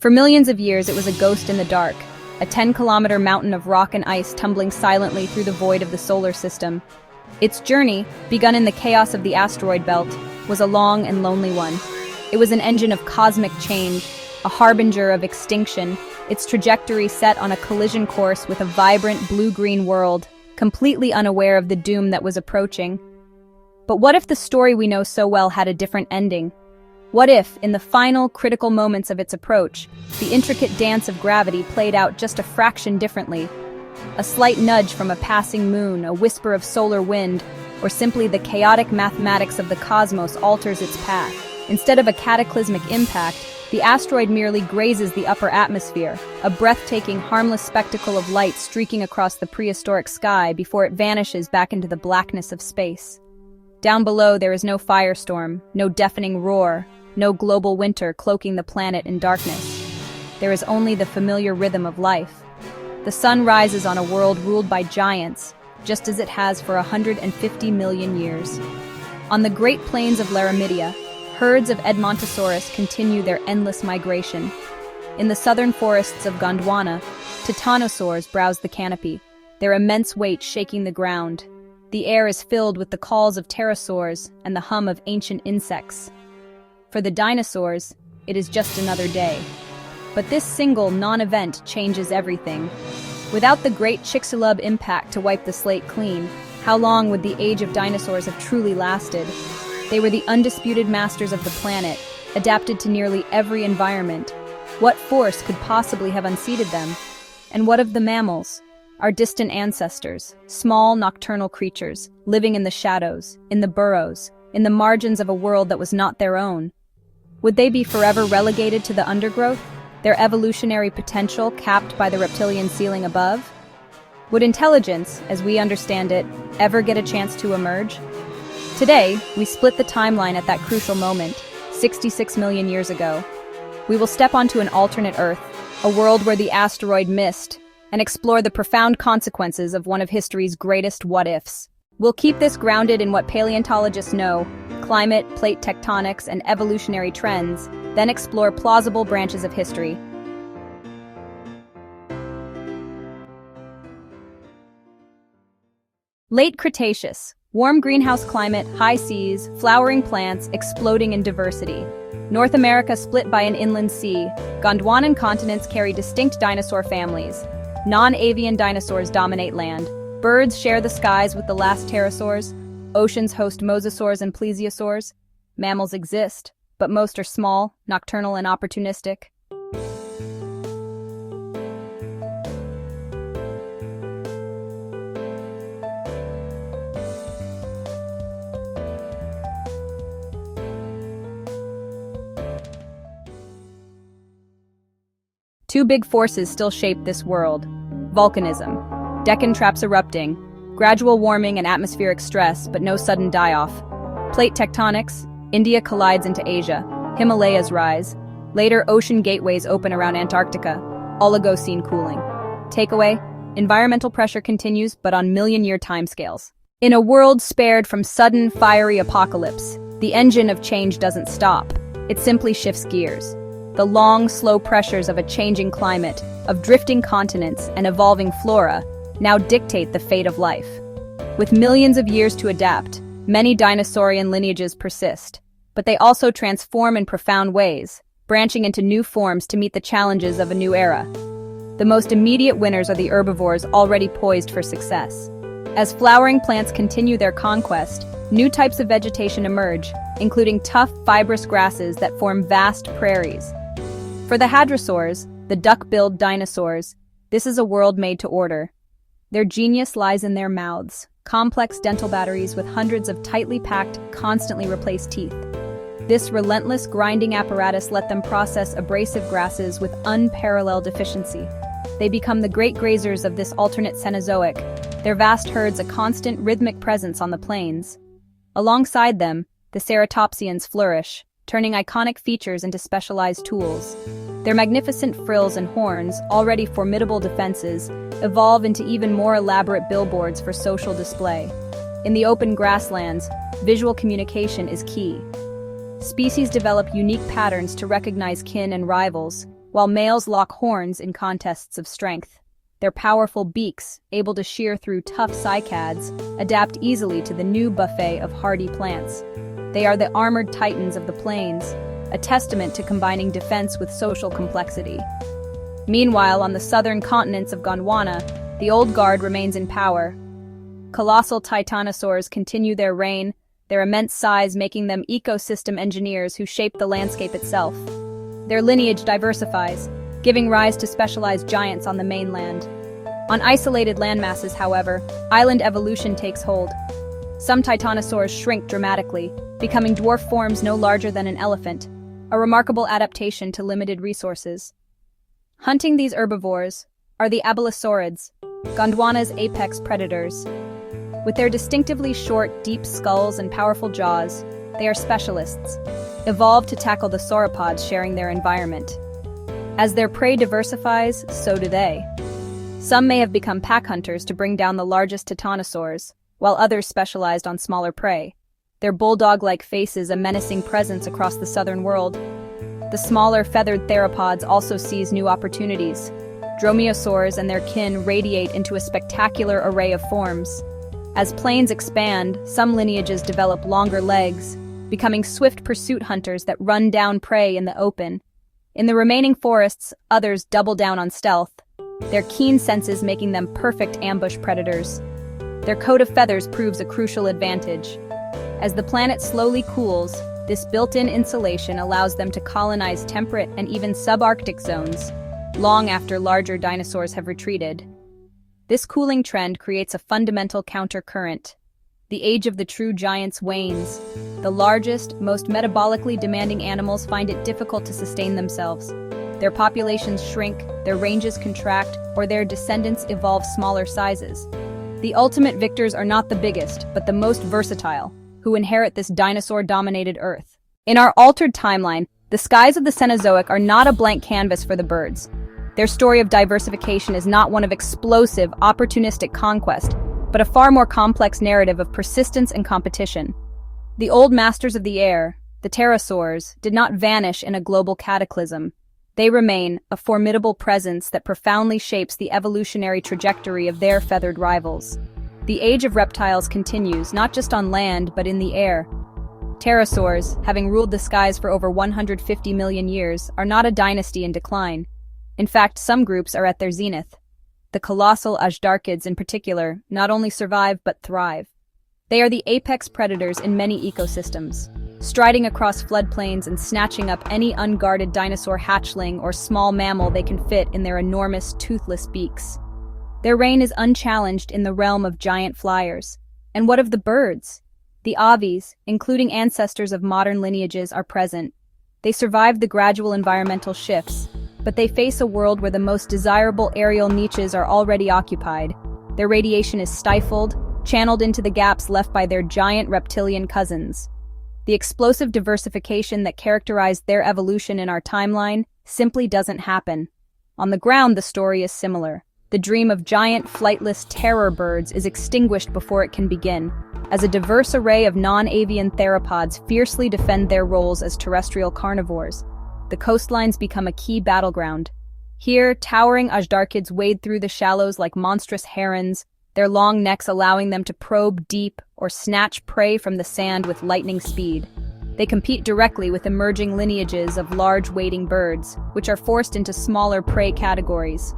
For millions of years, it was a ghost in the dark, a 10-kilometer mountain of rock and ice tumbling silently through the void of the solar system. Its journey, begun in the chaos of the asteroid belt, was a long and lonely one. It was an engine of cosmic change, a harbinger of extinction, its trajectory set on a collision course with a vibrant blue-green world, completely unaware of the doom that was approaching. But what if the story we know so well had a different ending? What if, in the final, critical moments of its approach, the intricate dance of gravity played out just a fraction differently? A slight nudge from a passing moon, a whisper of solar wind, or simply the chaotic mathematics of the cosmos alters its path. Instead of a cataclysmic impact, the asteroid merely grazes the upper atmosphere, a breathtaking, harmless spectacle of light streaking across the prehistoric sky before it vanishes back into the blackness of space. Down below, there is no firestorm, no deafening roar, no global winter cloaking the planet in darkness. There is only the familiar rhythm of life. The sun rises on a world ruled by giants, just as it has for 150 million years. On the Great Plains of Laramidia, herds of Edmontosaurus continue their endless migration. In the southern forests of Gondwana, titanosaurs browse the canopy, their immense weight shaking the ground. The air is filled with the calls of pterosaurs and the hum of ancient insects. For the dinosaurs, it is just another day. But this single non-event changes everything. Without the great Chicxulub impact to wipe the slate clean, how long would the age of dinosaurs have truly lasted? They were the undisputed masters of the planet, adapted to nearly every environment. What force could possibly have unseated them? And what of the mammals? Our distant ancestors, small nocturnal creatures, living in the shadows, in the burrows, in the margins of a world that was not their own. Would they be forever relegated to the undergrowth, their evolutionary potential capped by the reptilian ceiling above? Would intelligence, as we understand it, ever get a chance to emerge? Today, we split the timeline at that crucial moment, 66 million years ago. We will step onto an alternate Earth, a world where the asteroid missed, and explore the profound consequences of one of history's greatest what-ifs. We'll keep this grounded in what paleontologists know, climate, plate tectonics, and evolutionary trends, then explore plausible branches of history. Late Cretaceous. Warm greenhouse climate, high seas, flowering plants, exploding in diversity. North America split by an inland sea. Gondwanan continents carry distinct dinosaur families. Non-avian dinosaurs dominate land. Birds share the skies with the last pterosaurs. Oceans host mosasaurs and plesiosaurs. Mammals exist, but most are small, nocturnal, and opportunistic. Two big forces still shape this world. Volcanism. Deccan traps erupting. Gradual warming and atmospheric stress, but no sudden die-off. Plate tectonics. India collides into Asia. Himalayas rise. Later, ocean gateways open around Antarctica. Oligocene cooling. Takeaway. Environmental pressure continues, but on million-year timescales. In a world spared from sudden, fiery apocalypse, the engine of change doesn't stop. It simply shifts gears. The long, slow pressures of a changing climate, of drifting continents and evolving flora, now dictate the fate of life. With millions of years to adapt, many dinosaurian lineages persist, but they also transform in profound ways, branching into new forms to meet the challenges of a new era. The most immediate winners are the herbivores already poised for success. As flowering plants continue their conquest, new types of vegetation emerge, including tough, fibrous grasses that form vast prairies. For the hadrosaurs, the duck-billed dinosaurs, this is a world made to order. Their genius lies in their mouths, complex dental batteries with hundreds of tightly packed, constantly replaced teeth. This relentless grinding apparatus let them process abrasive grasses with unparalleled efficiency. They become the great grazers of this alternate Cenozoic, their vast herds a constant rhythmic presence on the plains. Alongside them, the ceratopsians flourish, turning iconic features into specialized tools. Their magnificent frills and horns, already formidable defenses, evolve into even more elaborate billboards for social display. In the open grasslands, visual communication is key. Species develop unique patterns to recognize kin and rivals, while males lock horns in contests of strength. Their powerful beaks, able to shear through tough cycads, adapt easily to the new buffet of hardy plants. They are the armored titans of the plains, a testament to combining defense with social complexity. Meanwhile, on the southern continents of Gondwana, the old guard remains in power. Colossal titanosaurs continue their reign, their immense size making them ecosystem engineers who shape the landscape itself. Their lineage diversifies, giving rise to specialized giants on the mainland. On isolated landmasses, however, island evolution takes hold. Some titanosaurs shrink dramatically, becoming dwarf forms no larger than an elephant, a remarkable adaptation to limited resources. Hunting these herbivores are the abelisaurids, Gondwana's apex predators. With their distinctively short, deep skulls and powerful jaws, they are specialists, evolved to tackle the sauropods sharing their environment. As their prey diversifies, so do they. Some may have become pack hunters to bring down the largest titanosaurs, while others specialized on smaller prey. Their bulldog-like faces a menacing presence across the southern world. The smaller feathered theropods also seize new opportunities. Dromaeosaurs and their kin radiate into a spectacular array of forms. As plains expand, some lineages develop longer legs, becoming swift pursuit hunters that run down prey in the open. In the remaining forests, others double down on stealth, their keen senses making them perfect ambush predators. Their coat of feathers proves a crucial advantage. As the planet slowly cools, this built-in insulation allows them to colonize temperate and even subarctic zones, long after larger dinosaurs have retreated. This cooling trend creates a fundamental countercurrent. The age of the true giants wanes. The largest, most metabolically demanding animals find it difficult to sustain themselves. Their populations shrink, their ranges contract, or their descendants evolve smaller sizes. The ultimate victors are not the biggest, but the most versatile, who inherit this dinosaur-dominated Earth. In our altered timeline, the skies of the Cenozoic are not a blank canvas for the birds. Their story of diversification is not one of explosive, opportunistic conquest, but a far more complex narrative of persistence and competition. The old masters of the air, the pterosaurs, did not vanish in a global cataclysm. They remain a formidable presence that profoundly shapes the evolutionary trajectory of their feathered rivals. The age of reptiles continues, not just on land, but in the air. Pterosaurs, having ruled the skies for over 150 million years, are not a dynasty in decline. In fact, some groups are at their zenith. The colossal Ajdarchids in particular not only survive but thrive. They are the apex predators in many ecosystems, striding across floodplains and snatching up any unguarded dinosaur hatchling or small mammal they can fit in their enormous, toothless beaks. Their reign is unchallenged in the realm of giant flyers. And what of the birds? The aves, including ancestors of modern lineages, are present. They survived the gradual environmental shifts, but they face a world where the most desirable aerial niches are already occupied. Their radiation is stifled, channeled into the gaps left by their giant reptilian cousins. The explosive diversification that characterized their evolution in our timeline simply doesn't happen. On the ground, the story is similar. The dream of giant, flightless terror birds is extinguished before it can begin, as a diverse array of non-avian theropods fiercely defend their roles as terrestrial carnivores. The coastlines become a key battleground. Here, towering Ajdarchids wade through the shallows like monstrous herons, their long necks allowing them to probe deep or snatch prey from the sand with lightning speed. They compete directly with emerging lineages of large wading birds, which are forced into smaller prey categories.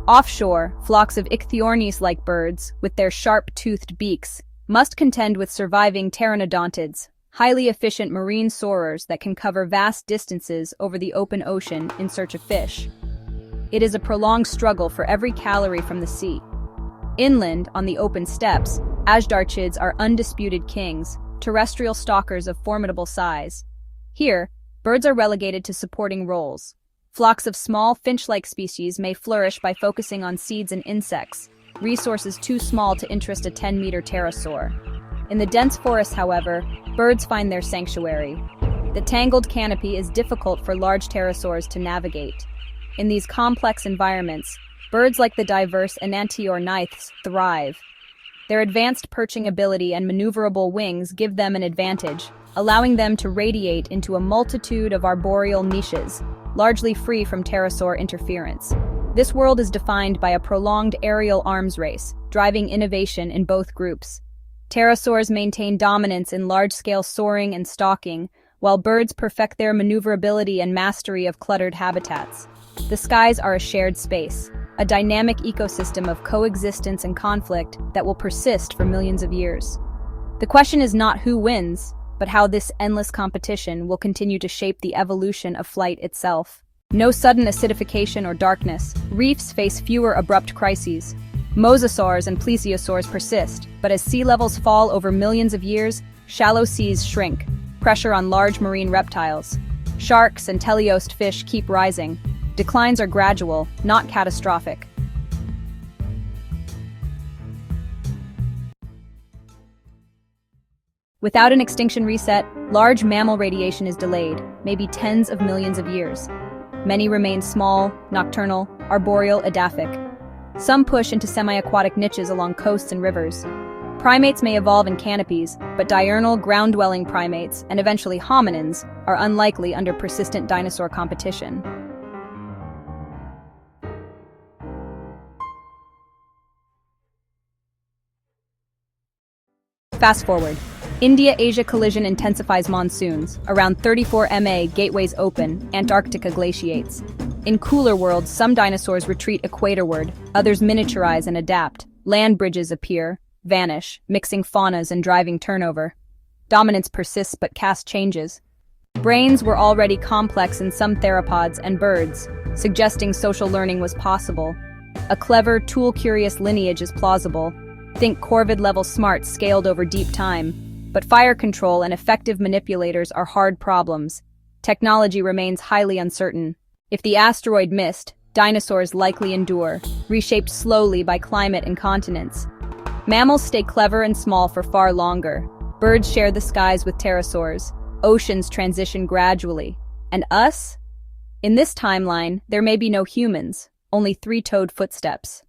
Offshore, flocks of ichthyornis-like birds, with their sharp-toothed beaks, must contend with surviving pteranodontids, highly efficient marine soarers that can cover vast distances over the open ocean in search of fish. It is a prolonged struggle for every calorie from the sea. Inland, on the open steppes, Ajdarchids are undisputed kings, terrestrial stalkers of formidable size. Here, birds are relegated to supporting roles. Flocks of small finch-like species may flourish by focusing on seeds and insects, resources too small to interest a 10-meter pterosaur. In the dense forest, however, birds find their sanctuary. The tangled canopy is difficult for large pterosaurs to navigate. In these complex environments, birds like the diverse enantiorniths thrive. Their advanced perching ability and maneuverable wings give them an advantage, allowing them to radiate into a multitude of arboreal niches, largely free from pterosaur interference. This world is defined by a prolonged aerial arms race, driving innovation in both groups. Pterosaurs maintain dominance in large-scale soaring and stalking, while birds perfect their maneuverability and mastery of cluttered habitats. The skies are a shared space, a dynamic ecosystem of coexistence and conflict that will persist for millions of years. The question is not who wins, but how this endless competition will continue to shape the evolution of flight itself. No sudden acidification or darkness. Reefs face fewer abrupt crises. Mosasaurs and plesiosaurs persist, but as sea levels fall over millions of years, shallow seas shrink, pressure on large marine reptiles. Sharks and teleost fish keep rising. Declines are gradual, not catastrophic. Without an extinction reset, large mammal radiation is delayed, maybe tens of millions of years. Many remain small, nocturnal, arboreal, edaphic. Some push into semi-aquatic niches along coasts and rivers. Primates may evolve in canopies, but diurnal, ground-dwelling primates, and eventually hominins, are unlikely under persistent dinosaur competition. Fast forward. India-Asia collision intensifies monsoons. Around 34 MA, gateways open, Antarctica glaciates. In cooler worlds, some dinosaurs retreat equatorward, others miniaturize and adapt. Land bridges appear, vanish, mixing faunas and driving turnover. Dominance persists but caste changes. Brains were already complex in some theropods and birds, suggesting social learning was possible. A clever, tool-curious lineage is plausible. Think Corvid-level smart scaled over deep time. But fire control and effective manipulators are hard problems. Technology remains highly uncertain. If the asteroid missed, dinosaurs likely endure, reshaped slowly by climate and continents. Mammals stay clever and small for far longer. Birds share the skies with pterosaurs. Oceans transition gradually. And us? In this timeline, there may be no humans, only three-toed footsteps.